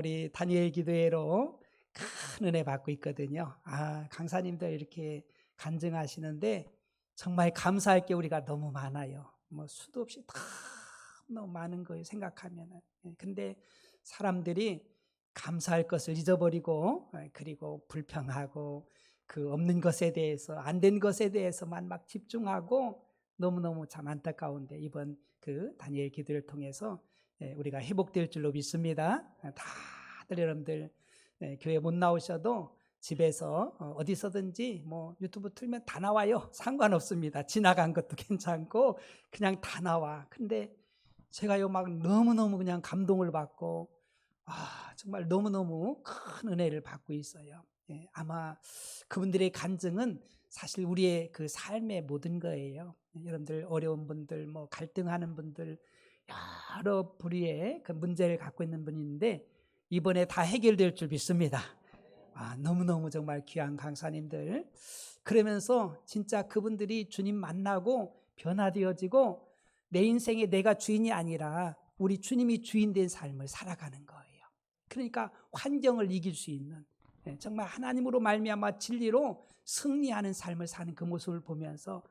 우리 다니엘 기도회로 큰 은혜 받고 있거든요. 강사님들 이렇게 간증하시는데 정말 감사할 게 우리가 너무 많아요. 뭐 수도 없이 다 너무 많은 거예요, 생각하면은. 근데 사람들이 감사할 것을 잊어버리고, 그리고 불평하고 그 없는 것에 대해서, 안 된 것에 대해서만 막 집중하고 너무너무 참 안타까운데, 이번 그 다니엘 기도를 통해서 우리가 회복될 줄로 믿습니다. 다들 여러분들 교회 못 나오셔도 집에서 어디서든지 뭐 유튜브 틀면 다 나와요. 상관없습니다. 지나간 것도 괜찮고 그냥 다 나와. 근데 제가요 막 너무너무 그냥 감동을 받고 정말 너무너무 큰 은혜를 받고 있어요. 아마 그분들의 간증은 사실 우리의 그 삶의 모든 거예요. 여러분들 어려운 분들, 뭐 갈등하는 분들, 여러 부류의 그 문제를 갖고 있는 분인데 이번에 다 해결될 줄 믿습니다. 너무너무 정말 귀한 강사님들. 그러면서 진짜 그분들이 주님 만나고 변화되어지고 내 인생에 내가 주인이 아니라 우리 주님이 주인 된 삶을 살아가는 거예요. 그러니까 환경을 이길 수 있는, 정말 하나님으로 말미암아 진리로 승리하는 삶을 사는 그 모습을 보면서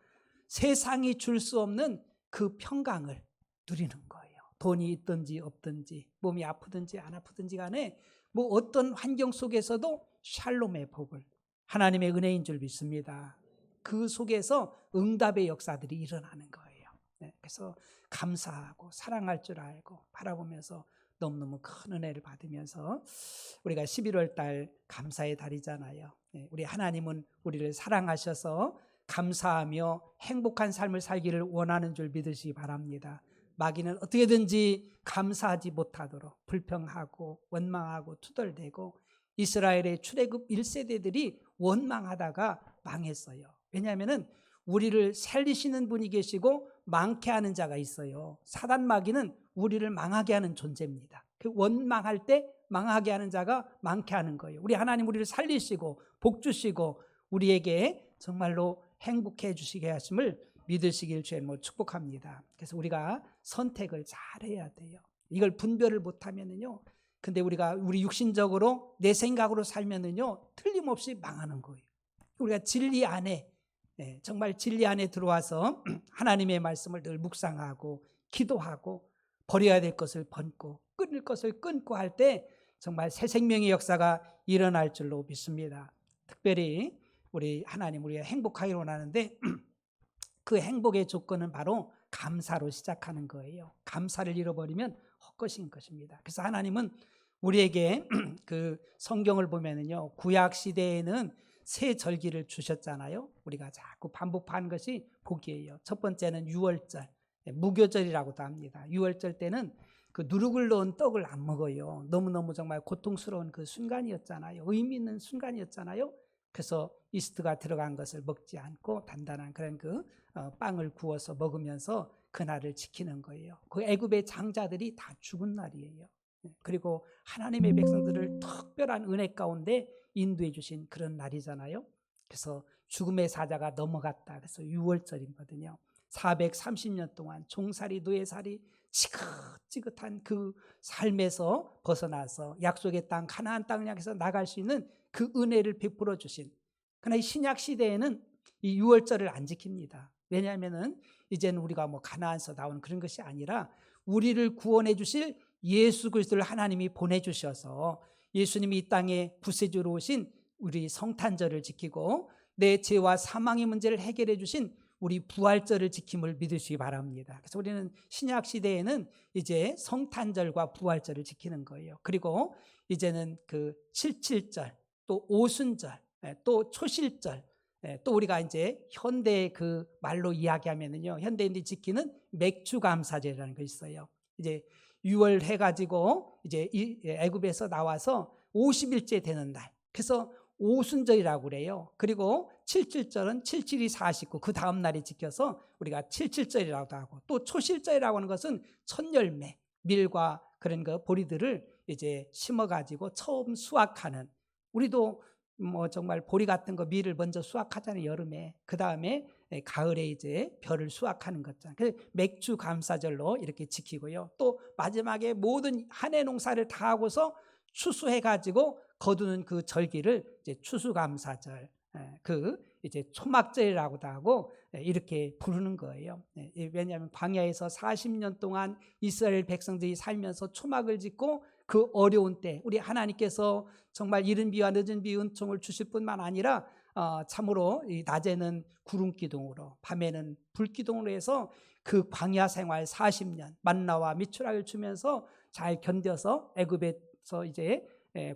세상이 줄 수 없는 그 평강을 누리는 거예요. 돈이 있든지 없든지, 몸이 아프든지 안 아프든지 간에 뭐 어떤 환경 속에서도 샬롬의 복을, 하나님의 은혜인 줄 믿습니다. 그 속에서 응답의 역사들이 일어나는 거예요. 그래서 감사하고 사랑할 줄 알고 바라보면서 너무너무 큰 은혜를 받으면서 우리가 11월 달 감사의 달이잖아요. 우리 하나님은 우리를 사랑하셔서 감사하며 행복한 삶을 살기를 원하는 줄 믿으시기 바랍니다. 마귀는 어떻게든지 감사하지 못하도록 불평하고 원망하고 투덜대고, 이스라엘의 출애굽 1세대들이 원망하다가 망했어요. 왜냐하면 우리를 살리시는 분이 계시고 망케 하는 자가 있어요. 사단 마귀는 우리를 망하게 하는 존재입니다. 그 원망할 때 망하게 하는 자가 망케 하는 거예요. 우리 하나님 우리를 살리시고 복 주시고 우리에게 정말로 행복해 주시게 하심을 믿으시길 주님으로 축복합니다. 그래서 우리가 선택을 잘해야 돼요. 이걸 분별을 못하면은요, 근데 우리 육신적으로 내 생각으로 살면은요 틀림없이 망하는 거예요. 우리가 진리 안에, 정말 진리 안에 들어와서 하나님의 말씀을 늘 묵상하고 기도하고 버려야 될 것을 버리고 끊을 것을 끊고 할 때 정말 새 생명의 역사가 일어날 줄로 믿습니다. 특별히 우리 하나님 우리가 행복하기를 원하는데 그 행복의 조건은 바로 감사로 시작하는 거예요. 감사를 잃어버리면 헛것인 것입니다. 그래서 하나님은 우리에게 그 성경을 보면은요, 구약 시대에는 새 절기를 주셨잖아요. 우리가 자꾸 반복하는 것이 복이에요. 첫 번째는 유월절, 무교절이라고도 합니다. 유월절 때는 그 누룩을 넣은 떡을 안 먹어요. 너무너무 정말 고통스러운 그 순간이었잖아요. 의미 있는 순간이었잖아요. 그래서 이스트가 들어간 것을 먹지 않고 단단한 그런 그 빵을 구워서 먹으면서 그날을 지키는 거예요. 그 애굽의 장자들이 다 죽은 날이에요. 그리고 하나님의 백성들을 특별한 은혜 가운데 인도해 주신 그런 날이잖아요. 그래서 죽음의 사자가 넘어갔다. 그래서 6월절이거든요. 430년 동안 종살이 노예살이 지긋지긋한 그 삶에서 벗어나서 약속의 땅 가나안 땅을 향해서 나갈 수 있는 그 은혜를 베풀어 주신. 그러나 이 신약 시대에는 이 6월절을 안 지킵니다. 왜냐하면은 이제는 우리가 뭐 가나안에서 나오는 그런 것이 아니라 우리를 구원해 주실 예수 그리스도를 하나님이 보내주셔서 예수님이 이 땅에 구세주로 오신 우리 성탄절을 지키고 내 죄와 사망의 문제를 해결해 주신 우리 부활절을 지킴을 믿으시기 바랍니다. 그래서 우리는 신약 시대에는 이제 성탄절과 부활절을 지키는 거예요. 그리고 이제는 그 77절, 또 오순절, 또 초실절, 또 우리가 이제 현대 그 말로 이야기하면은요, 현대인들이 지키는 맥주감사제라는 거 있어요. 이제 6월 해가지고 이제 애굽에서 나와서 50일째 되는 날, 그래서 오순절이라고 그래요. 그리고 77절은 77이 49, 그 다음 날에 지켜서 우리가 77절이라고도 하고, 또 초실절이라고 하는 것은 첫 열매, 밀과 그런 거 보리들을 이제 심어가지고 처음 수확하는, 우리도 뭐 정말 보리 같은 거 밀을 먼저 수확하잖아요, 여름에. 그 다음에 가을에 이제 벼를 수확하는 거잖아요. 그래서 맥주 감사절로 이렇게 지키고요. 또 마지막에 모든 한 해 농사를 다 하고서 추수해가지고 거두는 그 절기를 이제 추수감사절, 그 이제 초막절이라고도 하고 이렇게 부르는 거예요. 왜냐하면 광야에서 40년 동안 이스라엘 백성들이 살면서 초막을 짓고 그 어려운 때 우리 하나님께서 정말 이른 비와 늦은 비 은총을 주실 뿐만 아니라 참으로 이 낮에는 구름 기둥으로 밤에는 불 기둥으로 해서 그 광야 생활 40년 만나와 미추락을 주면서 잘 견뎌서 애굽에서 이제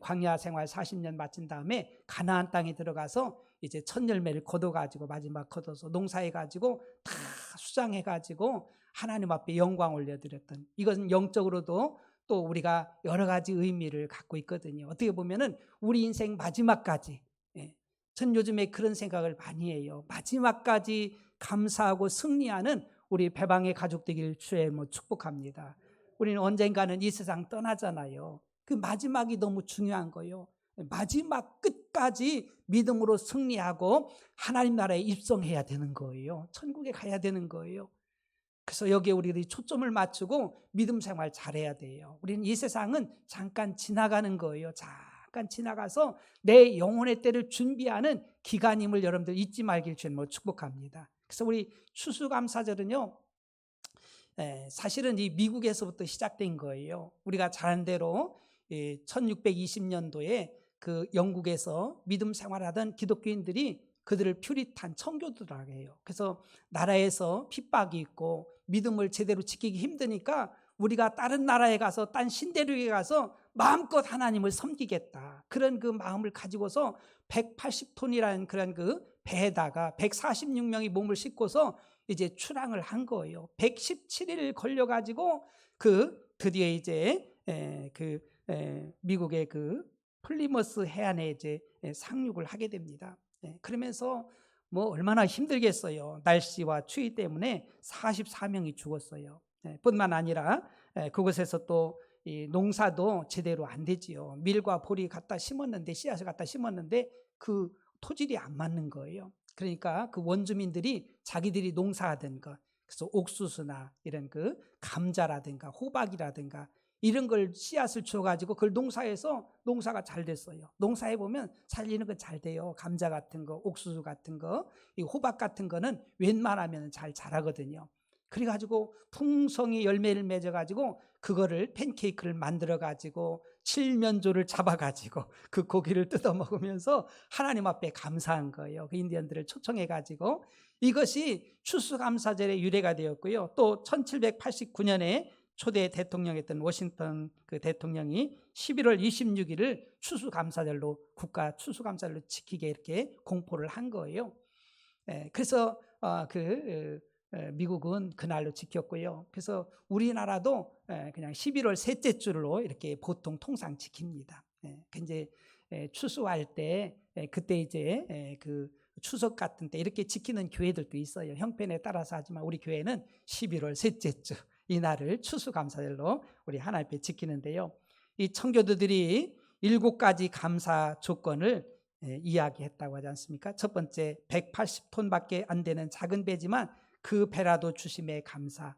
광야 생활 40년 마친 다음에 가나안 땅에 들어가서 이제 첫 열매를 거둬가지고 마지막 거둬서 농사해가지고 다 수장해가지고 하나님 앞에 영광 올려드렸던, 이것은 영적으로도 또 우리가 여러 가지 의미를 갖고 있거든요. 어떻게 보면은 우리 인생 마지막까지, 전 요즘에 그런 생각을 많이 해요. 마지막까지 감사하고 승리하는 우리 배방의 가족 되기를 주의 이름으로 축복합니다. 우리는 언젠가는 이 세상 떠나잖아요. 그 마지막이 너무 중요한 거예요. 마지막 끝까지 믿음으로 승리하고 하나님 나라에 입성해야 되는 거예요. 천국에 가야 되는 거예요. 그래서 여기에 우리들이 초점을 맞추고 믿음 생활 잘해야 돼요. 우리는 이 세상은 잠깐 지나가는 거예요. 잠깐 지나가서 내 영혼의 때를 준비하는 기간임을 여러분들 잊지 말길 주님으로 축복합니다. 그래서 우리 추수감사절은요, 사실은 이 미국에서부터 시작된 거예요. 우리가 잘 아는 대로 1620년도에 그 영국에서 믿음 생활하던 기독교인들이 그들을 퓨리탄 청교도라고 해요. 그래서 나라에서 핍박이 있고 믿음을 제대로 지키기 힘드니까 우리가 다른 나라에 가서 딴 신대륙에 가서 마음껏 하나님을 섬기겠다, 그런 그 마음을 가지고서 180톤이라는 그런 그 배에다가 146명이 몸을 싣고서 이제 출항을 한 거예요. 117일 걸려가지고 그 드디어 이제 미국의 그 플리머스 해안에 이제 상륙을 하게 됩니다. 그러면서 뭐 얼마나 힘들겠어요. 날씨와 추위 때문에 44명이 죽었어요. 뿐만 아니라 그곳에서 또 이 농사도 제대로 안 되지요. 밀과 보리 갖다 심었는데, 씨앗을 갖다 심었는데 그 토질이 안 맞는 거예요. 그러니까 그 원주민들이 자기들이 농사하던 것, 그래서 옥수수나 이런 그 감자라든가 호박이라든가 이런 걸 씨앗을 주어가지고 그걸 농사해서 농사가 잘 됐어요. 농사해 보면 살리는 건 잘 돼요. 감자 같은 거, 옥수수 같은 거, 이 호박 같은 거는 웬만하면 잘 자라거든요. 그래가지고 풍성히 열매를 맺어가지고 그거를 팬케이크를 만들어가지고 칠면조를 잡아가지고 그 고기를 뜯어 먹으면서 하나님 앞에 감사한 거예요. 그 인디언들을 초청해가지고 이것이 추수감사절의 유래가 되었고요. 또 1789년에 초대 대통령이었던 워싱턴 그 대통령이 11월 26일을 추수감사절로, 국가 추수감사절로 지키게 이렇게 공포를 한 거예요. 그래서 미국은 그날로 지켰고요. 그래서 우리나라도 그냥 11월 셋째 주로 이렇게 보통 통상 지킵니다. 이제 추수할 때 그때 이제 그 추석 같은 때 이렇게 지키는 교회들도 있어요. 형편에 따라서 하지만 우리 교회는 11월 셋째 주 이날을 추수감사절로 우리 하나님 앞에 지키는데요. 이 청교도들이 7가지 감사 조건을 이야기했다고 하지 않습니까? 첫 번째, 180톤밖에 안 되는 작은 배지만 그 배라도 주심에 감사.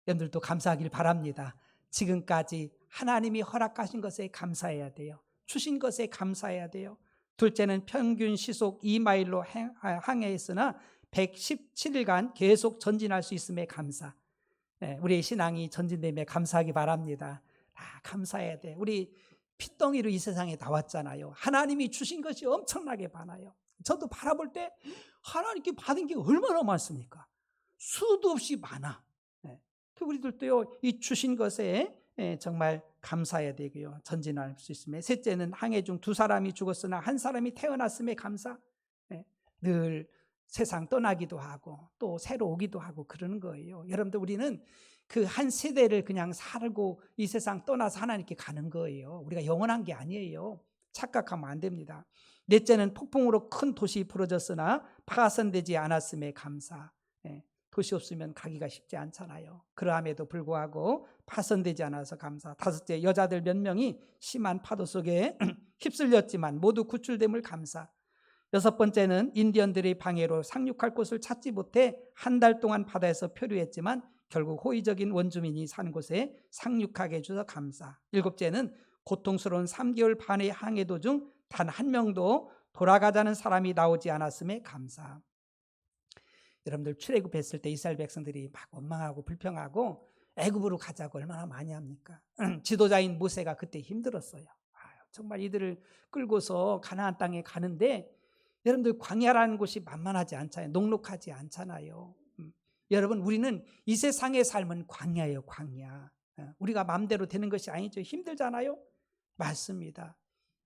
여러분들도 감사하길 바랍니다. 지금까지 하나님이 허락하신 것에 감사해야 돼요. 주신 것에 감사해야 돼요. 둘째는 평균 시속 2마일로 항해했으나 117일간 계속 전진할 수 있음에 감사. 우리의 신앙이 전진됨에 감사하기 바랍니다. 감사해야 돼. 우리 핏덩이로 이 세상에 나왔잖아요. 하나님이 주신 것이 엄청나게 많아요. 저도 바라볼 때 하나님께 받은 게 얼마나 많습니까? 수도 없이 많아. 우리들도요, 이 주신 것에 정말 감사해야 되고요. 전진할 수 있음에. 셋째는 항해 중 2사람이 죽었으나 1사람이 태어났음에 감사. 늘 세상 떠나기도 하고 또 새로 오기도 하고 그러는 거예요. 여러분들, 우리는 그 한 세대를 그냥 살고 이 세상 떠나서 하나님께 가는 거예요. 우리가 영원한 게 아니에요. 착각하면 안 됩니다. 넷째는 폭풍으로 큰 도시 부러졌으나 파손되지 않았음에 감사. 도시 없으면 가기가 쉽지 않잖아요. 그러함에도 불구하고 파손되지 않아서 감사. 다섯째, 여자들 몇 명이 심한 파도 속에 휩쓸렸지만 모두 구출됨을 감사. 여섯 번째는 인디언들의 방해로 상륙할 곳을 찾지 못해 한 달 동안 바다에서 표류했지만 결국 호의적인 원주민이 사는 곳에 상륙하게 해주셔서 감사. 일곱째는 고통스러운 3개월 반의 항해 도중 단 한 명도 돌아가자는 사람이 나오지 않았음에 감사. 여러분들 출애굽했을 때 이스라엘 백성들이 막 원망하고 불평하고 애굽으로 가자고 얼마나 많이 합니까? 지도자인 모세가 그때 힘들었어요. 정말 이들을 끌고서 가나안 땅에 가는데 여러분들 광야라는 곳이 만만하지 않잖아요. 녹록하지 않잖아요. 여러분 우리는 이 세상의 삶은 광야예요. 광야. 우리가 마음대로 되는 것이 아니죠. 힘들잖아요. 맞습니다.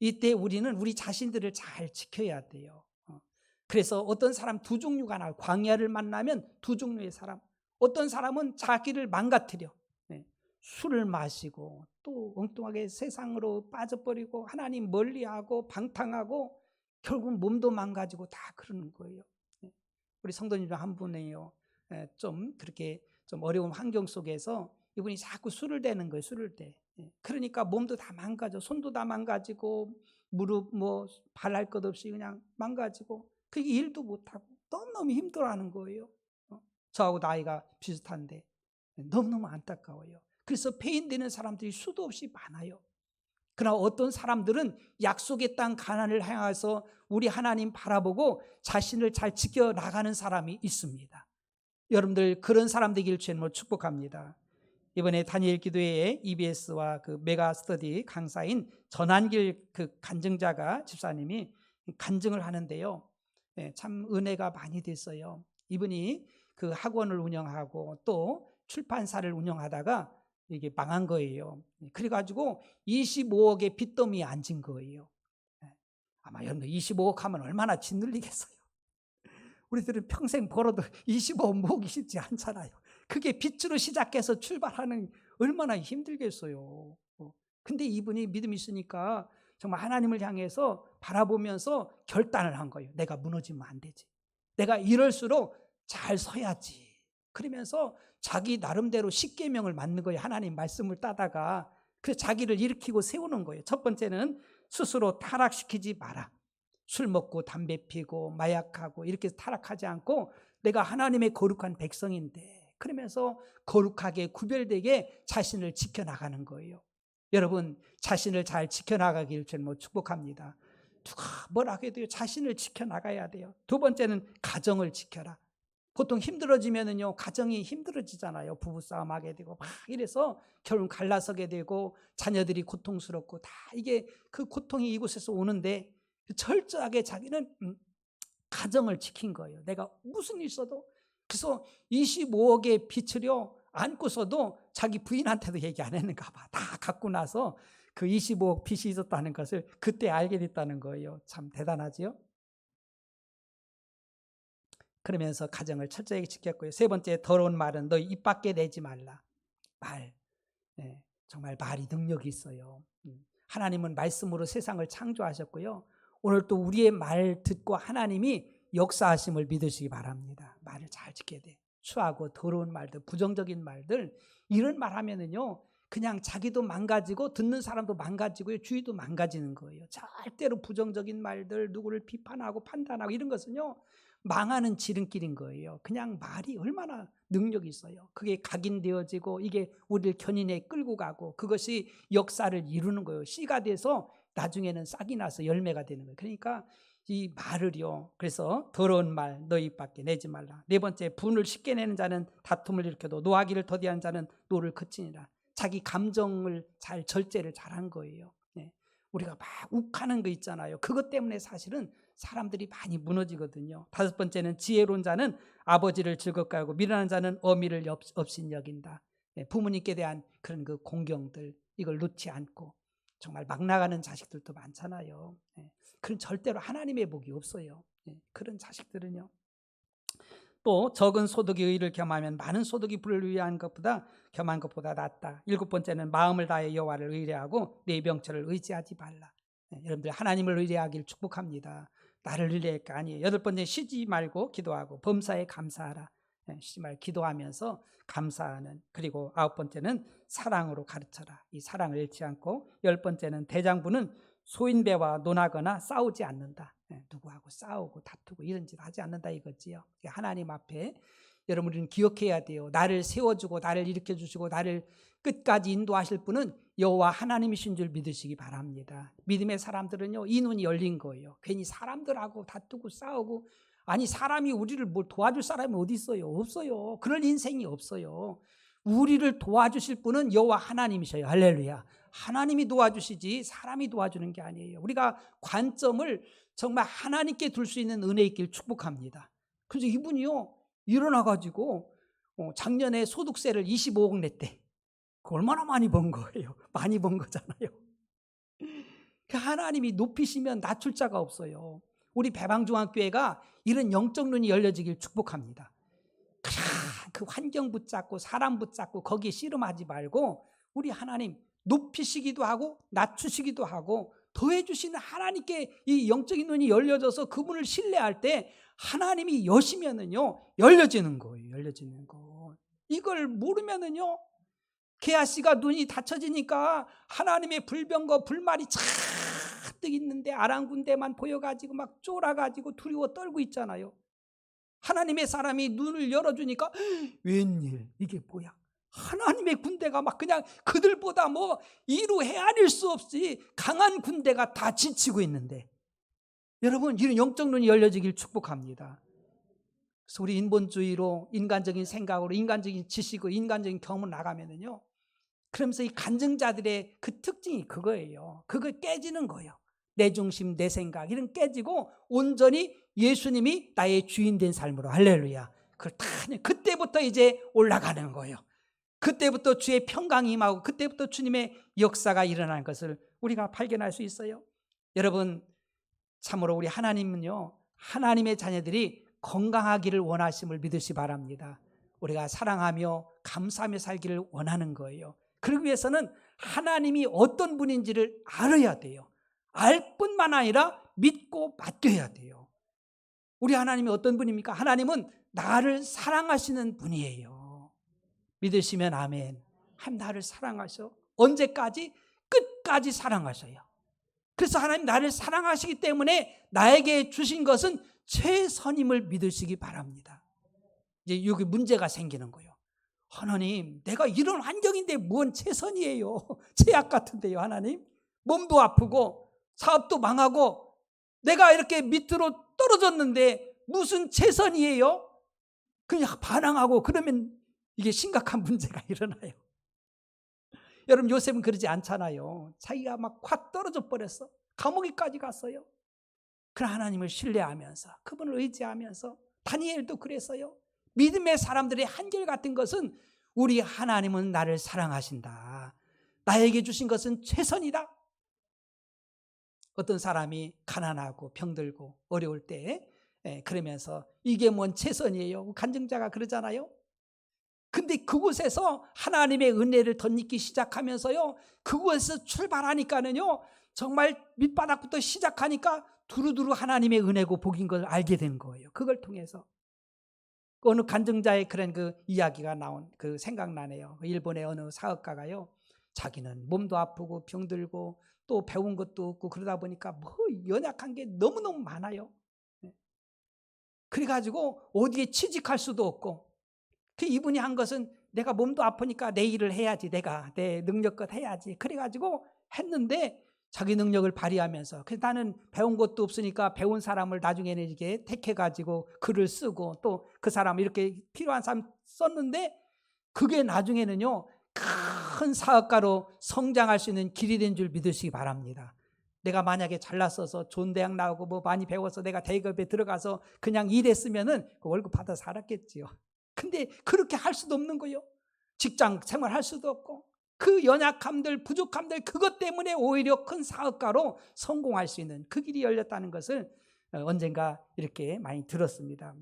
이때 우리는 우리 자신들을 잘 지켜야 돼요. 그래서 어떤 사람 두 종류가 나와요. 광야를 만나면 두 종류의 사람. 어떤 사람은 자기를 망가뜨려. 술을 마시고 또 엉뚱하게 세상으로 빠져버리고 하나님 멀리하고 방탕하고 결국 몸도 망가지고 다 그러는 거예요. 우리 성도님 중 한 분이요. 좀 그렇게 좀 어려운 환경 속에서 이분이 자꾸 술을 대는 거예요. 술을 대. 그러니까 몸도 다 망가져. 손도 다 망가지고 무릎 뭐 발할 것 없이 그냥 망가지고 그게 일도 못하고 너무너무 힘들어하는 거예요. 저하고 나이가 비슷한데 너무너무 안타까워요. 그래서 폐인되는 사람들이 수도 없이 많아요. 그러나 어떤 사람들은 약속의 땅 가나안을 향해서 우리 하나님 바라보고 자신을 잘 지켜나가는 사람이 있습니다. 여러분들 그런 사람 되길 주님으로 축복합니다. 이번에 다니엘 기도회에 EBS와 그 메가 스터디 강사인 전한길 그 간증자가 집사님이 간증을 하는데요. 참 은혜가 많이 됐어요. 이분이 그 학원을 운영하고 또 출판사를 운영하다가 이게 망한 거예요. 그래가지고 25억의 빚더미에 앉은 거예요. 아마 여러분들 25억 하면 얼마나 짓눌리겠어요. 우리들은 평생 벌어도 25억 모으기 쉽지 않잖아요. 그게 빚으로 시작해서 출발하는 얼마나 힘들겠어요. 근데 이분이 믿음이 있으니까 정말 하나님을 향해서 바라보면서 결단을 한 거예요. 내가 무너지면 안 되지. 내가 이럴수록 잘 서야지. 그러면서 자기 나름대로 십계명을 만든 거예요. 하나님 말씀을 따다가 그 자기를 일으키고 세우는 거예요. 첫 번째는 스스로 타락시키지 마라. 술 먹고 담배 피고 마약하고 이렇게 타락하지 않고 내가 하나님의 거룩한 백성인데 그러면서 거룩하게 구별되게 자신을 지켜나가는 거예요. 여러분 자신을 잘 지켜나가길 저는 축복합니다. 누가 뭐라 해도 자신을 지켜나가야 돼요. 두 번째는 가정을 지켜라. 보통 힘들어지면은요 가정이 힘들어지잖아요. 부부싸움 하게 되고 막 이래서 결국 갈라서게 되고 자녀들이 고통스럽고 다 이게 그 고통이 이곳에서 오는데 철저하게 자기는 가정을 지킨 거예요. 내가 무슨 일 있어도. 그래서 25억의 빚을요 안고서도 자기 부인한테도 얘기 안 했는가 봐. 다 갖고 나서 그 25억 빚이 있었다는 것을 그때 알게 됐다는 거예요. 참 대단하지요. 그러면서 가정을 철저히 지켰고요. 세 번째, 더러운 말은 너희 입 밖에 내지 말라. 말. 정말 말이 능력이 있어요. 하나님은 말씀으로 세상을 창조하셨고요. 오늘 또 우리의 말 듣고 하나님이 역사하심을 믿으시기 바랍니다. 말을 잘 지켜야 돼. 추하고 더러운 말들, 부정적인 말들 이런 말 하면은요 그냥 자기도 망가지고 듣는 사람도 망가지고요 주위도 망가지는 거예요. 절대로 부정적인 말들, 누구를 비판하고 판단하고 이런 것은요 망하는 지름길인 거예요. 그냥 말이 얼마나 능력이 있어요. 그게 각인되어지고 이게 우리를 견인해 끌고 가고 그것이 역사를 이루는 거예요. 씨가 돼서 나중에는 싹이 나서 열매가 되는 거예요. 그러니까 이 말을요. 그래서 더러운 말 너희 입 밖에 내지 말라. 네 번째, 분을 쉽게 내는 자는 다툼을 일으켜도 노하기를 더디한 자는 노를 그치니라. 자기 감정을 잘 절제를 잘한 거예요. 우리가 막 욱하는 거 있잖아요. 그것 때문에 사실은 사람들이 많이 무너지거든요. 다섯 번째는 지혜로운 자는 아버지를 즐겁게 하고 미련한 자는 어미를 업신 여긴다. 부모님께 대한 그런 그 공경들 이걸 놓지 않고 정말 막 나가는 자식들도 많잖아요. 그런 절대로 하나님의 복이 없어요. 그런 자식들은요. 또 적은 소득이 의를 겸하면 많은 소득이 불을 위한 것보다 겸한 것보다 낫다. 일곱 번째는 마음을 다해 여호와를 의뢰하고 내 병철을 의지하지 말라. 여러분들 하나님을 의뢰하길 축복합니다. 나를 의뢰할 게 아니에요. 여덟 번째, 쉬지 말고 기도하고 범사에 감사하라. 쉬지 말고 기도하면서 감사하는. 그리고 아홉 번째는 사랑으로 가르쳐라. 이 사랑을 잃지 않고. 열 번째는 대장부는 소인배와 논하거나 싸우지 않는다. 누구하고 싸우고 다투고 이런 짓 하지 않는다 이거지요. 하나님 앞에 여러분 우리는 기억해야 돼요. 나를 세워주고 나를 일으켜주시고 나를 끝까지 인도하실 분은 여호와 하나님이신 줄 믿으시기 바랍니다. 믿음의 사람들은요, 이 눈이 열린 거예요. 괜히 사람들하고 다투고 싸우고, 아니 사람이 우리를 뭘 도와줄 사람이 어디 있어요? 없어요. 그럴 인생이 없어요. 우리를 도와주실 분은 여호와 하나님이셔요. 할렐루야. 하나님이 도와주시지 사람이 도와주는 게 아니에요. 우리가 관점을 정말 하나님께 둘 수 있는 은혜 있길 축복합니다. 그래서 이분이요, 일어나가지고 작년에 소득세를 25억 냈대. 얼마나 많이 번 거예요. 많이 번 거잖아요. 하나님이 높이시면 낮출 자가 없어요. 우리 배방중앙교회가 이런 영적 눈이 열려지길 축복합니다. 그 환경 붙잡고 사람 붙잡고 거기에 씨름하지 말고 우리 하나님 높이시기도 하고 낮추시기도 하고 더해주시는 하나님께 이 영적인 눈이 열려져서 그분을 신뢰할 때 하나님이 여시면은요, 열려지는 거예요. 열려지는 거. 이걸 모르면은요, 게하씨가 눈이 닫혀지니까 하나님의 불병거 불말이 잔뜩 있는데 아랑군데만 보여가지고 막 쫄아가지고 두려워 떨고 있잖아요. 하나님의 사람이 눈을 열어주니까 웬일, 이게 뭐야? 하나님의 군대가 막 그냥 그들보다 뭐 이루 헤아릴 수 없이 강한 군대가 다 지치고 있는데, 여러분 이런 영적 눈이 열려지길 축복합니다. 그래서 우리 인본주의로 인간적인 생각으로 인간적인 지식으로 인간적인 경험을 나가면은요, 그러면서 이 간증자들의 그 특징이 그거예요. 그거 깨지는 거예요. 내 중심, 내 생각 이런 깨지고 온전히 예수님이 나의 주인 된 삶으로, 할렐루야. 그걸 다 그때부터 이제 올라가는 거예요. 그때부터 주의 평강이 임하고 그때부터 주님의 역사가 일어나는 것을 우리가 발견할 수 있어요. 여러분 참으로 우리 하나님은요, 하나님의 자녀들이 건강하기를 원하심을 믿으시 바랍니다. 우리가 사랑하며 감사하며 살기를 원하는 거예요. 그러기 위해서는 하나님이 어떤 분인지를 알아야 돼요. 알 뿐만 아니라 믿고 맡겨야 돼요. 우리 하나님이 어떤 분입니까? 하나님은 나를 사랑하시는 분이에요. 믿으시면 아멘. 하나님 나를 사랑하셔. 언제까지? 끝까지 사랑하셔요. 그래서 하나님 나를 사랑하시기 때문에 나에게 주신 것은 최선임을 믿으시기 바랍니다. 이제 여기 문제가 생기는 거예요. 하나님, 내가 이런 환경인데 뭔 최선이에요? 최악 같은데요, 하나님. 몸도 아프고 사업도 망하고 내가 이렇게 밑으로 떨어졌는데 무슨 최선이에요? 그냥 반항하고 그러면 이게 심각한 문제가 일어나요. 여러분 요셉은 그러지 않잖아요. 자기가 막 확 떨어져 버렸어. 감옥에까지 갔어요. 그러나 하나님을 신뢰하면서 그분을 의지하면서, 다니엘도 그랬어요. 믿음의 사람들의 한결같은 것은 우리 하나님은 나를 사랑하신다. 나에게 주신 것은 최선이다. 어떤 사람이 가난하고 병들고 어려울 때 그러면서 이게 뭔 최선이에요? 간증자가 그러잖아요. 근데 그곳에서 하나님의 은혜를 덧입기 시작하면서요, 그곳에서 출발하니까는요, 정말 밑바닥부터 시작하니까 두루두루 하나님의 은혜고 복인 걸 알게 된 거예요. 그걸 통해서 어느 간증자의 그런 그 이야기가 나온 그 생각나네요. 일본의 어느 사업가가요, 자기는 몸도 아프고 병들고 또 배운 것도 없고 그러다 보니까 뭐 연약한 게 너무너무 많아요. 그래가지고 어디에 취직할 수도 없고, 그 이분이 한 것은 내가 몸도 아프니까 내 일을 해야지, 내가 내 능력껏 해야지. 그래가지고 했는데 자기 능력을 발휘하면서, 그래서 나는 배운 것도 없으니까 배운 사람을 나중에는 이렇게 택해가지고 글을 쓰고 또 그 사람 이렇게 필요한 사람 썼는데, 그게 나중에는요 큰 사업가로 성장할 수 있는 길이 된 줄 믿으시기 바랍니다. 내가 만약에 잘났어서 좋은 대학 나오고 뭐 많이 배워서 내가 대기업에 들어가서 그냥 일했으면은 그 월급 받아 살았겠지요. 근데 그렇게 할 수도 없는 거예요. 직장 생활할 수도 없고 그 연약함들 부족함들 그것 때문에 오히려 큰 사업가로 성공할 수 있는 그 길이 열렸다는 것을 언젠가 이렇게 많이 들었습니다.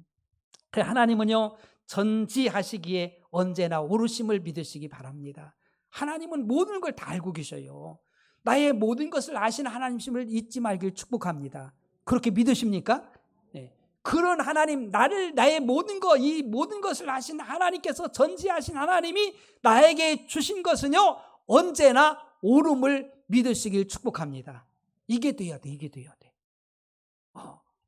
하나님은요 전지하시기에 언제나 오르심을 믿으시기 바랍니다. 하나님은 모든 걸 다 알고 계셔요. 나의 모든 것을 아시는 하나님심을 잊지 말길 축복합니다. 그렇게 믿으십니까? 네. 그런 하나님, 나의 모든 것, 이 모든 것을 아신 하나님께서, 전지하신 하나님이 나에게 주신 것은요 언제나 오름을 믿으시길 축복합니다. 이게 돼야 돼. 이게 돼야 돼.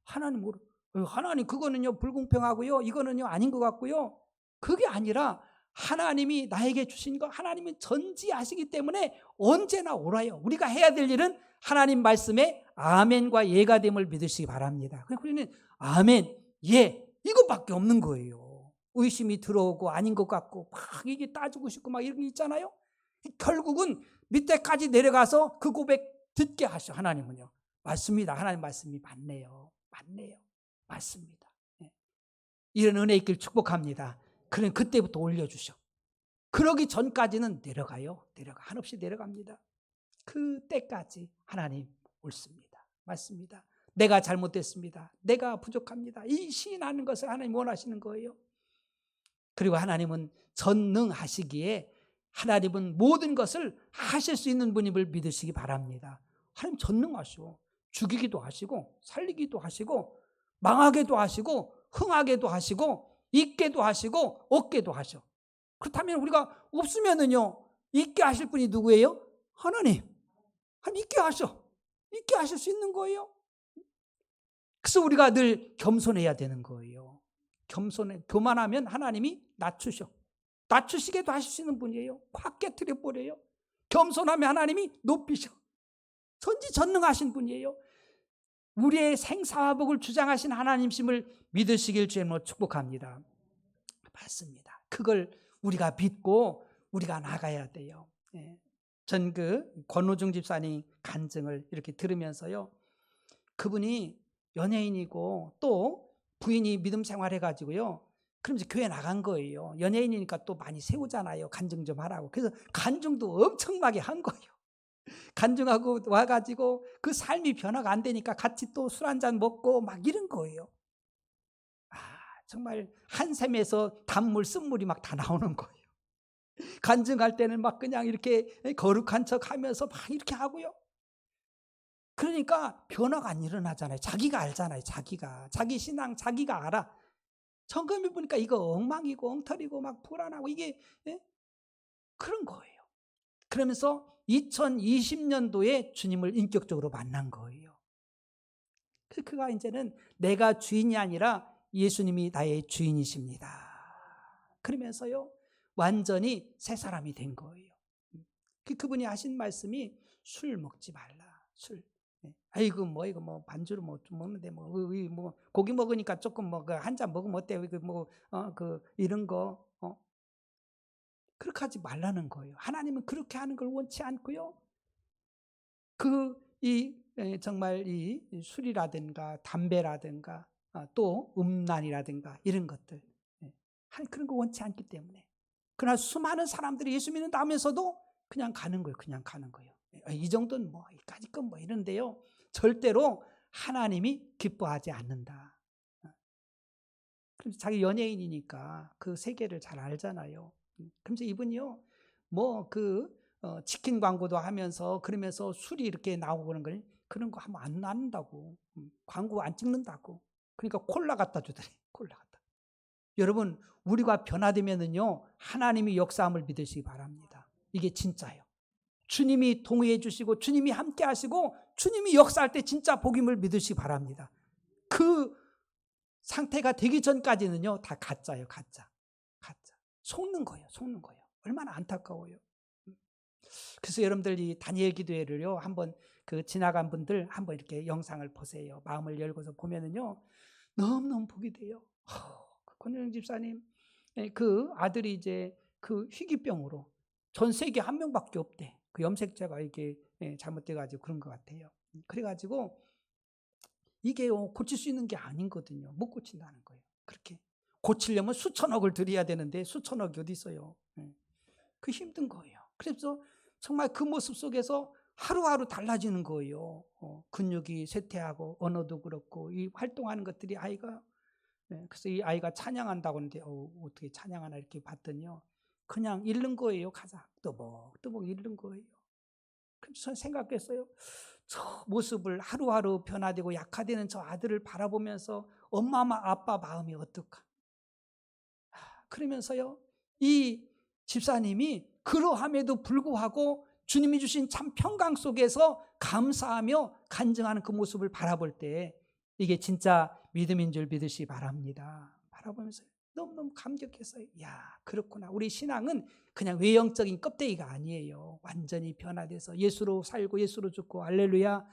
하나님 그거는요 불공평하고요, 이거는요 아닌 것 같고요, 그게 아니라 하나님이 나에게 주신 거 하나님은 전지하시기 때문에 언제나 옳아요. 우리가 해야 될 일은 하나님 말씀에 아멘과 예가 됨을 믿으시기 바랍니다. 그래서 우리는 아멘, 예 이것밖에 없는 거예요. 의심이 들어오고 아닌 것 같고 막 이게 따지고 싶고 막 이런 게 있잖아요. 결국은 밑에까지 내려가서 그 고백 듣게 하셔. 하나님은요. 맞습니다. 하나님 말씀이 맞네요. 맞습니다. 이런 은혜의 길 축복합니다. 그럼 그때부터 올려주셔. 그러기 전까지는 내려가요. 한없이 내려갑니다. 그때까지 하나님 옳습니다. 맞습니다. 내가 잘못됐습니다. 내가 부족합니다. 이 시인하는 것을 하나님 원하시는 거예요. 그리고 하나님은 전능하시기에 하나님은 모든 것을 하실 수 있는 분임을 믿으시기 바랍니다. 하나님 전능하시오. 죽이기도 하시고 살리기도 하시고 망하게도 하시고 흥하게도 하시고 있게도 하시고 없게도 하셔. 그렇다면 우리가 없으면은요 있게 하실 분이 누구예요? 하나님. 하나님 있게 하셔. 있게 하실 수 있는 거예요. 그래서 우리가 늘 겸손해야 되는 거예요. 교만하면 하나님이 낮추셔. 낮추시게도 하실 수 있는 분이에요. 확 깨트려 버려요. 겸손하면 하나님이 높이셔. 전지전능하신 분이에요. 우리의 생사화복을 주장하신 하나님심을 믿으시길 주님으로 축복합니다. 맞습니다. 그걸 우리가 믿고 우리가 나가야 돼요. 전 권호중 집사님 간증을 이렇게 들으면서요. 그분이 연예인이고 또 부인이 믿음 생활해가지고요. 그럼 이제 교회 나간 거예요. 연예인이니까 또 많이 세우잖아요. 간증 좀 하라고. 그래서 간증도 엄청나게 한 거예요. 간증하고 와가지고 그 삶이 변화가 안 되니까 같이 또 술 한잔 먹고 막 이런 거예요. 정말 한 샘에서 단물, 쓴물이 막 다 나오는 거예요. 간증할 때는 막 그냥 이렇게 거룩한 척 하면서 막 이렇게 하고요. 그러니까 변화가 안 일어나잖아요. 자기가 알잖아요. 자기 신앙 자기가 알아. 점검해 보니까 이거 엉망이고 엉터리고 막 불안하고 이게 그런 거예요. 그러면서 2020년도에 주님을 인격적으로 만난 거예요. 그래서 그가 이제는 내가 주인이 아니라 예수님이 나의 주인이십니다. 그러면서요 완전히 새 사람이 된 거예요. 그분이 하신 말씀이 술 먹지 말라. 술. 아이고 이거 뭐 반주로 뭐 좀 먹는데 뭐 고기 먹으니까 조금 뭐 한 잔 먹으면 어때? 이런 거 그렇게 하지 말라는 거예요. 하나님은 그렇게 하는 걸 원치 않고요. 정말 이 술이라든가 담배라든가 또 음란이라든가 이런 것들 그런 거 원치 않기 때문에. 그러나 수많은 사람들이 예수 믿는다면서도 그냥 가는 거예요. 이 정도는 뭐 이까짓 건 뭐 이런데요. 절대로 하나님이 기뻐하지 않는다. 그래서 자기 연예인이니까 그 세계를 잘 알잖아요. 그래서 이분이요, 치킨 광고도 하면서 그러면서 술이 이렇게 나오고 그런 거 하면 안 나온다고. 광고 안 찍는다고. 그러니까 콜라 갖다 주더래. 콜라 갖다. 여러분, 우리가 변화되면은요, 하나님이 역사함을 믿으시기 바랍니다. 이게 진짜예요. 주님이 동의해 주시고 주님이 함께 하시고 주님이 역사할 때 진짜 복임을 믿으시기 바랍니다. 그 상태가 되기 전까지는요 다 가짜예요. 가짜. 속는 거예요. 얼마나 안타까워요. 그래서 여러분들 이 다니엘 기도회를요 한번 지나간 분들 한번 이렇게 영상을 보세요. 마음을 열고서 보면은요 너무너무 복이 돼요. 권영 집사님 그 아들이 이제 그 희귀병으로 전 세계 한 명밖에 없대. 그 염색체가 이게 잘못돼가지고 그런 것 같아요. 그래가지고 이게 고칠 수 있는 게 아니거든요. 못 고친다는 거예요. 그렇게 고치려면 수천억을 들여야 되는데 수천억이 어디 있어요. 그 힘든 거예요. 그래서 정말 그 모습 속에서 하루하루 달라지는 거예요. 근육이 쇠퇴하고 언어도 그렇고 이 활동하는 것들이 아이가 그래서 이 아이가 찬양한다고 하는데 어떻게 찬양하나 이렇게 봤더니요. 그냥 잃는 거예요. 가자. 또뭐 잃는 거예요. 그래서 저는 생각했어요. 저 모습을 하루하루 변화되고 약화되는 저 아들을 바라보면서 엄마 아빠 마음이 어떨까. 그러면서요. 이 집사님이 그러함에도 불구하고 주님이 주신 참 평강 속에서 감사하며 간증하는 그 모습을 바라볼 때 이게 진짜 믿음인 줄 믿으시기 바랍니다. 바라보면서 너무너무 감격했어요. 야, 그렇구나. 우리 신앙은 그냥 외형적인 껍데기가 아니에요. 완전히 변화돼서 예수로 살고 예수로 죽고 할렐루야.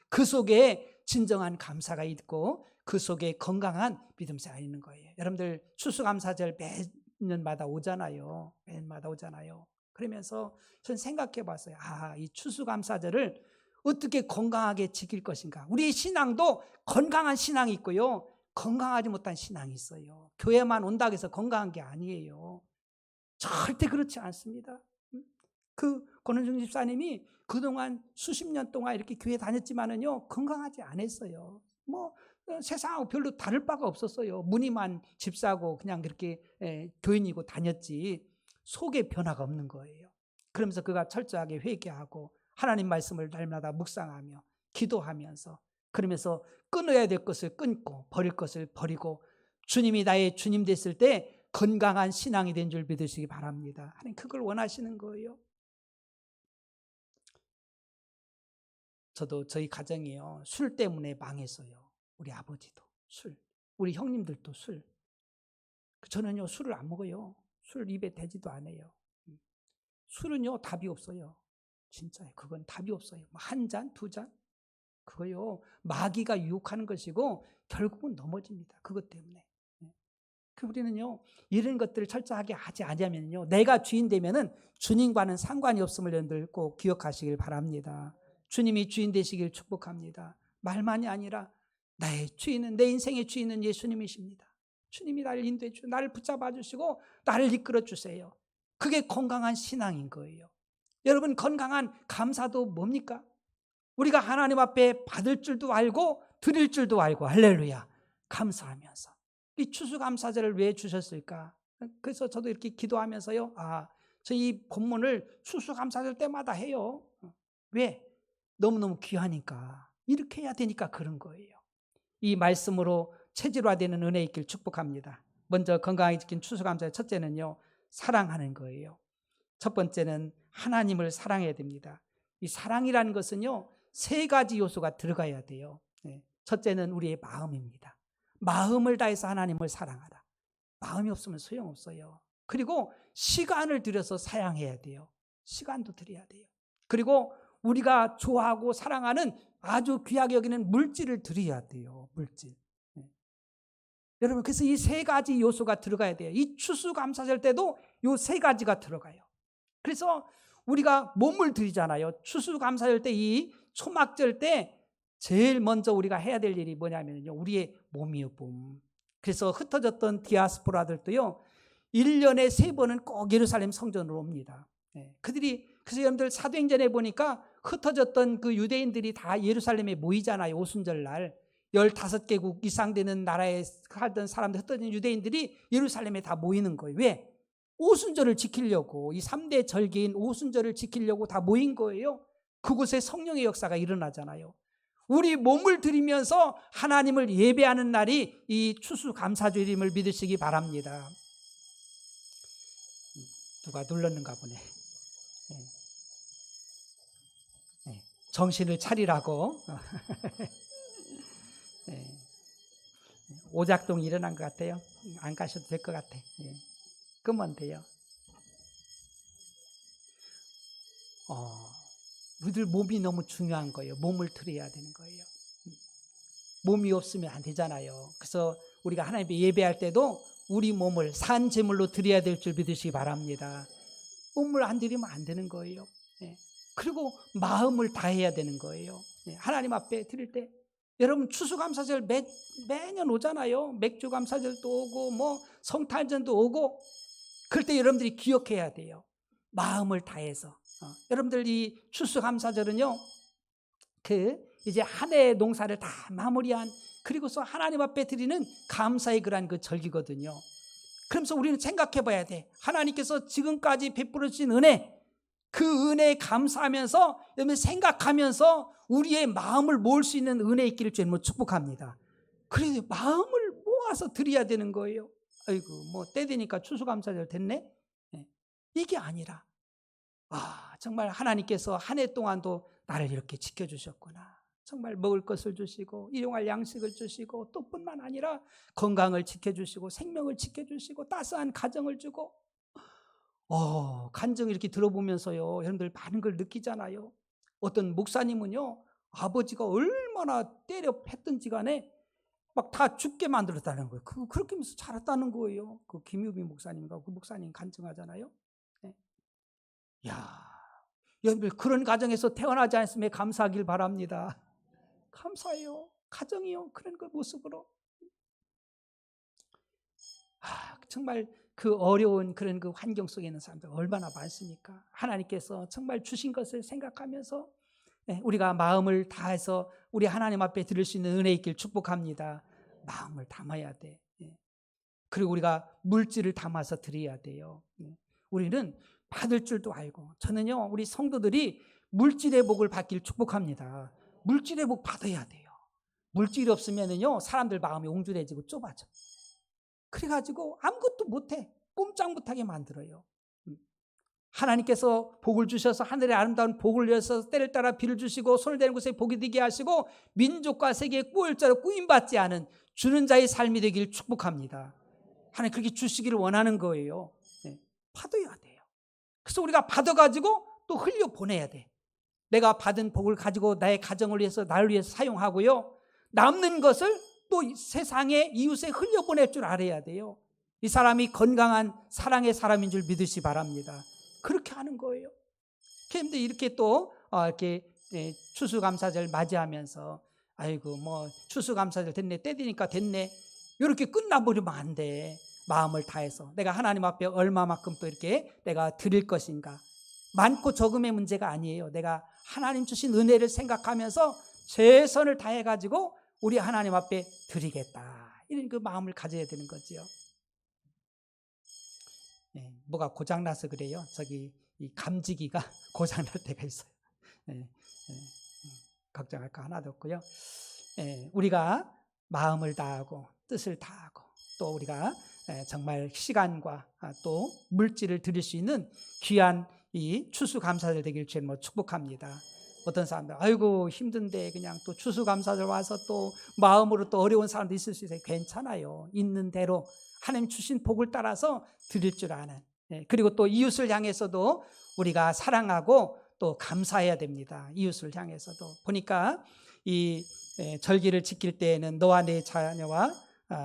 그 속에 진정한 감사가 있고 그 속에 건강한 믿음 생활이 있는 거예요. 여러분들 추수감사절 매년마다 오잖아요. 매년마다 오잖아요. 그러면서 저는 생각해 봤어요. 아, 이 추수감사절을 어떻게 건강하게 지킬 것인가. 우리의 신앙도 건강한 신앙이 있고요, 건강하지 못한 신앙이 있어요. 교회만 온다고 해서 건강한 게 아니에요. 절대 그렇지 않습니다. 그 권은중 집사님이 그동안 수십 년 동안 이렇게 교회 다녔지만은요, 건강하지 않았어요. 뭐 세상하고 별로 다를 바가 없었어요. 무늬만 집사고 그냥 그렇게 교인이고 다녔지 속에 변화가 없는 거예요. 그러면서 그가 철저하게 회개하고 하나님 말씀을 날마다 묵상하며 기도하면서, 그러면서 끊어야 될 것을 끊고 버릴 것을 버리고 주님이 나의 주님 됐을 때 건강한 신앙이 된 줄 믿으시기 바랍니다. 하나님 그걸 원하시는 거예요. 저도 저희 가정이요, 술 때문에 망했어요. 우리 아버지도 술, 우리 형님들도 술. 저는요 술을 안 먹어요. 술 입에 대지도 않아요. 술은요 답이 없어요. 진짜요. 그건 답이 없어요. 한 잔, 두 잔, 그거요 마귀가 유혹하는 것이고 결국은 넘어집니다. 그것 때문에. 우리는요 이런 것들을 철저하게 하지 않으면요, 내가 주인 되면은 주님과는 상관이 없음을 여러분들 꼭 기억하시길 바랍니다. 주님이 주인 되시길 축복합니다. 말만이 아니라 나의 주인은, 내 인생의 주인은 예수님이십니다. 주님이 나를 인도해 주시고 나를 붙잡아 주시고 나를 이끌어 주세요. 그게 건강한 신앙인 거예요. 여러분, 건강한 감사도 뭡니까? 우리가 하나님 앞에 받을 줄도 알고 드릴 줄도 알고 할렐루야 감사하면서. 이 추수감사절을 왜 주셨을까? 그래서 저도 이렇게 기도하면서요, 저 이 본문을 추수감사절 때마다 해요. 왜? 너무너무 귀하니까, 이렇게 해야 되니까 그런 거예요. 이 말씀으로 체질화되는 은혜 있길 축복합니다. 먼저 건강하게 지킨 추수감사의 첫째는요, 사랑하는 거예요. 첫 번째는 하나님을 사랑해야 됩니다. 이 사랑이라는 것은요, 세 가지 요소가 들어가야 돼요. 첫째는 우리의 마음입니다. 마음을 다해서 하나님을 사랑하라. 마음이 없으면 소용없어요. 그리고 시간을 들여서 사랑해야 돼요. 시간도 드려야 돼요. 그리고 우리가 좋아하고 사랑하는 아주 귀하게 여기는 물질을 드려야 돼요. 물질. 여러분, 그래서 이 세 가지 요소가 들어가야 돼요. 이 추수감사절 때도 이 세 가지가 들어가요. 그래서 우리가 몸을 드리잖아요. 추수감사절 때, 이 초막절 때 제일 먼저 우리가 해야 될 일이 뭐냐면요, 우리의 몸이요, 몸. 그래서 흩어졌던 디아스포라들도요 1년에 3번은 꼭 예루살렘 성전으로 옵니다. 그래서 여러분들 사도행전에 보니까 흩어졌던 그 유대인들이 다 예루살렘에 모이잖아요. 오순절날 15개국 이상 되는 나라에 살던 사람들, 흩어진 유대인들이 예루살렘에 다 모이는 거예요. 왜? 오순절을 지키려고, 이 3대 절기인 오순절을 지키려고 다 모인 거예요. 그곳에 성령의 역사가 일어나잖아요. 우리 몸을 드리면서 하나님을 예배하는 날이 이 추수감사절임을 믿으시기 바랍니다. 누가 눌렀는가 보네. 정신을 차리라고. 오작동 일어난 것 같아요. 안 가셔도 될 것 같아. 끄면 돼요. 우리들 몸이 너무 중요한 거예요. 몸을 드려야 되는 거예요. 몸이 없으면 안 되잖아요. 그래서 우리가 하나님께 예배할 때도 우리 몸을 산 제물로 드려야 될 줄 믿으시기 바랍니다. 몸을 안 드리면 안 되는 거예요. 그리고 마음을 다해야 되는 거예요. 하나님 앞에 드릴 때, 여러분 추수감사절 매년 오잖아요. 맥주감사절도 오고 뭐 성탄절도 오고, 그럴 때 여러분들이 기억해야 돼요. 마음을 다해서. 여러분들 이 추수감사절은요, 이제 한 해의 농사를 다 마무리한, 그리고서 하나님 앞에 드리는 감사의 그런 그 절기거든요. 그러면서 우리는 생각해 봐야 돼. 하나님께서 지금까지 베풀어 주신 은혜, 그 은혜에 감사하면서, 여러분 생각하면서 우리의 마음을 모을 수 있는 은혜 있기를 주님으로 축복합니다. 그래서 마음을 모아서 드려야 되는 거예요. 아이고, 뭐 때 되니까 추수감사절 됐네? 이게 아니라, 정말 하나님께서 한 해 동안도 나를 이렇게 지켜주셨구나. 정말 먹을 것을 주시고 일용할 양식을 주시고 또 뿐만 아니라 건강을 지켜주시고 생명을 지켜주시고 따스한 가정을 주고 간증 이렇게 들어보면서요 여러분들 많은 걸 느끼잖아요. 어떤 목사님은요 아버지가 얼마나 때려 팼든지 간에 막 다 죽게 만들었다는 거예요. 그렇게 하면서 자랐다는 거예요. 그 김유빈 목사님과 그 목사님 간증하잖아요. 네. 야, 여러분들 그런 가정에서 태어나지 않았음에 감사하길 바랍니다. 감사해요. 가정이요. 그런 그 모습으로. 정말 그 어려운 그런 그 환경 속에 있는 사람들 얼마나 많습니까? 하나님께서 정말 주신 것을 생각하면서 우리가 마음을 다해서 우리 하나님 앞에 드릴 수 있는 은혜 있길 축복합니다. 마음을 담아야 돼. 그리고 우리가 물질을 담아서 드려야 돼요. 우리는 받을 줄도 알고 저는요 우리 성도들이 물질의 복을 받길 축복합니다. 물질의 복 받아야 돼요. 물질이 없으면요 사람들 마음이 옹졸해지고 좁아져. 그래가지고 아무것도 못해. 꼼짝 못하게 만들어요. 하나님께서 복을 주셔서 하늘의 아름다운 복을 내셔서 때를 따라 비를 주시고 손을 대는 곳에 복이 되게 하시고 민족과 세계에 꾸을 자로 꾸임받지 않은 주는 자의 삶이 되기를 축복합니다. 하나님 그렇게 주시기를 원하는 거예요. 받아야 돼요. 그래서 우리가 받아가지고 또 흘려보내야 돼. 내가 받은 복을 가지고 나의 가정을 위해서 나를 위해서 사용하고요. 남는 것을 또 세상에 이웃에 흘려보낼 줄 알아야 돼요. 이 사람이 건강한 사랑의 사람인 줄 믿으시 바랍니다. 그렇게 하는 거예요. 그런데 이렇게 또 이렇게 추수감사절 맞이하면서 아이고 뭐 추수감사절 됐네 때 되니까 됐네 이렇게 끝나버리면 안 돼. 마음을 다해서 내가 하나님 앞에 얼마만큼 또 이렇게 내가 드릴 것인가. 많고 적음의 문제가 아니에요. 내가 하나님 주신 은혜를 생각하면서 최선을 다해가지고 우리 하나님 앞에 드리겠다. 이런 그 마음을 가져야 되는 거죠. 뭐가 고장나서 그래요. 저기 이 감지기가 고장날 때가 있어요. 걱정할 거 하나도 없고요. 우리가 마음을 다하고 뜻을 다하고 또 우리가 정말 시간과 또 물질을 드릴 수 있는 귀한 이 추수감사절 되길 주님 축복합니다. 어떤 사람들 아이고 힘든데 그냥 또 추수감사절 와서 또 마음으로 또 어려운 사람도 있을 수 있어요. 괜찮아요. 있는 대로 하나님 주신 복을 따라서 드릴 줄 아는. 그리고 또 이웃을 향해서도 우리가 사랑하고 또 감사해야 됩니다. 이웃을 향해서도 보니까 이 절기를 지킬 때에는 너와 내 자녀와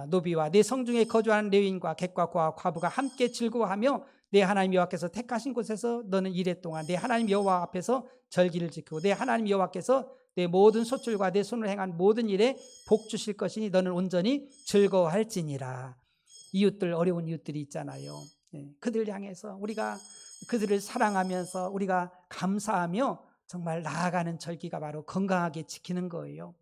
노비와 내 성중에 거주하는 레위인과 객과 고아 과부가 함께 즐거워하며 내 하나님 여호와께서 택하신 곳에서 너는 이래 동안 내 하나님 여호와 앞에서 절기를 지키고 내 하나님 여호와께서 내 모든 소출과 내 손을 행한 모든 일에 복 주실 것이니 너는 온전히 즐거워할지니라. 이웃들 어려운 이웃들이 있잖아요. 그들 향해서 우리가 그들을 사랑하면서 우리가 감사하며 정말 나아가는 절기가 바로 건강하게 지키는 거예요.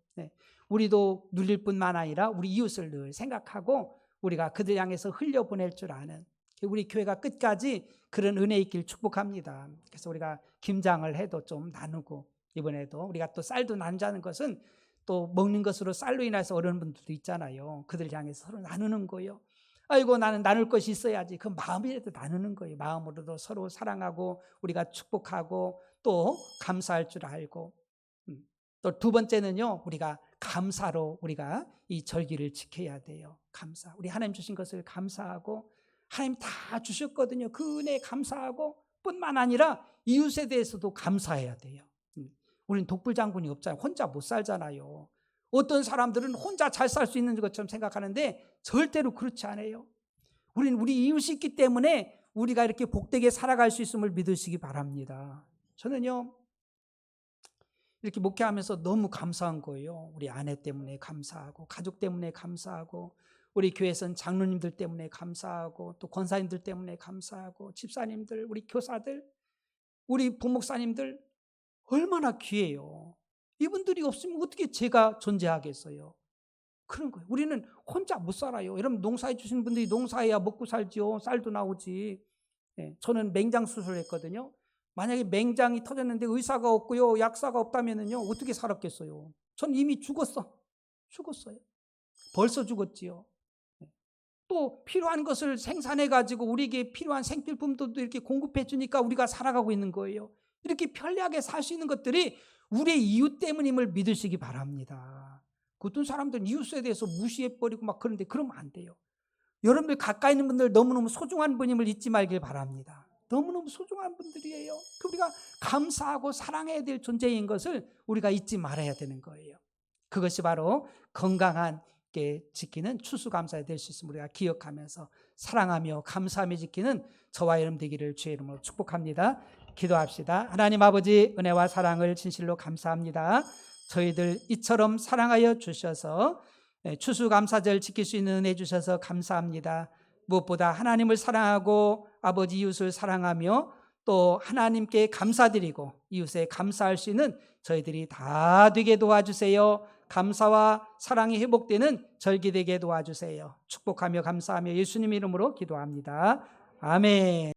우리도 누릴 뿐만 아니라 우리 이웃을 늘 생각하고 우리가 그들 향해서 흘려보낼 줄 아는 우리 교회가 끝까지 그런 은혜 있길 축복합니다. 그래서 우리가 김장을 해도 좀 나누고 이번에도 우리가 또 쌀도 나누자는 것은 또 먹는 것으로 쌀로 인해서 어려운 분들도 있잖아요. 그들 향해서 서로 나누는 거예요. 아이고 나는 나눌 것이 있어야지. 그 마음이라도 나누는 거예요. 마음으로도 서로 사랑하고 우리가 축복하고 또 감사할 줄 알고 또 두 번째는요 우리가 감사로 우리가 이 절기를 지켜야 돼요. 감사. 우리 하나님 주신 것을 감사하고 하나님 다 주셨거든요. 그 은혜에 감사하고 뿐만 아니라 이웃에 대해서도 감사해야 돼요. 우리는 독불장군이 없잖아요. 혼자 못 살잖아요. 어떤 사람들은 혼자 잘 살 수 있는 것처럼 생각하는데 절대로 그렇지 않아요. 우리는 우리 이웃이 있기 때문에 우리가 이렇게 복되게 살아갈 수 있음을 믿으시기 바랍니다. 저는요 이렇게 목회하면서 너무 감사한 거예요. 우리 아내 때문에 감사하고 가족 때문에 감사하고 우리 교회선 장로님들 때문에 감사하고 또 권사님들 때문에 감사하고 집사님들 우리 교사들 우리 부목사님들 얼마나 귀해요. 이분들이 없으면 어떻게 제가 존재하겠어요. 그런 거예요. 우리는 혼자 못 살아요. 여러분 농사해 주신 분들이 농사해야 먹고 살지요. 쌀도 나오지. 저는 맹장 수술을 했거든요. 만약에 맹장이 터졌는데 의사가 없고요. 약사가 없다면요. 어떻게 살았겠어요. 전 이미 죽었어요. 벌써 죽었지요. 또 필요한 것을 생산해 가지고 우리에게 필요한 생필품도 이렇게 공급해 주니까 우리가 살아가고 있는 거예요. 이렇게 편리하게 살 수 있는 것들이 우리의 이웃 때문임을 믿으시기 바랍니다. 어떤 사람들은 이웃에 대해서 무시해버리고 막 그런데 그러면 안 돼요. 여러분들 가까이 있는 분들 너무너무 소중한 분임을 잊지 말길 바랍니다. 너무너무 소중한 분들이에요. 우리가 감사하고 사랑해야 될 존재인 것을 우리가 잊지 말아야 되는 거예요. 그것이 바로 건강한 게 지키는 추수감사가 될 수 있음을 우리가 기억하면서 사랑하며 감사하며 지키는 저와 여러분 되기를 주의 이름으로 축복합니다. 기도합시다. 하나님 아버지, 은혜와 사랑을 진실로 감사합니다. 저희들 이처럼 사랑하여 주셔서 추수감사절 지킬 수 있는 은혜 주셔서 감사합니다. 무엇보다 하나님을 사랑하고 아버지 이웃을 사랑하며 또 하나님께 감사드리고 이웃에 감사할 수 있는 저희들이 다 되게 도와주세요. 감사와 사랑이 회복되는 절기 되게 도와주세요. 축복하며 감사하며 예수님 이름으로 기도합니다. 아멘.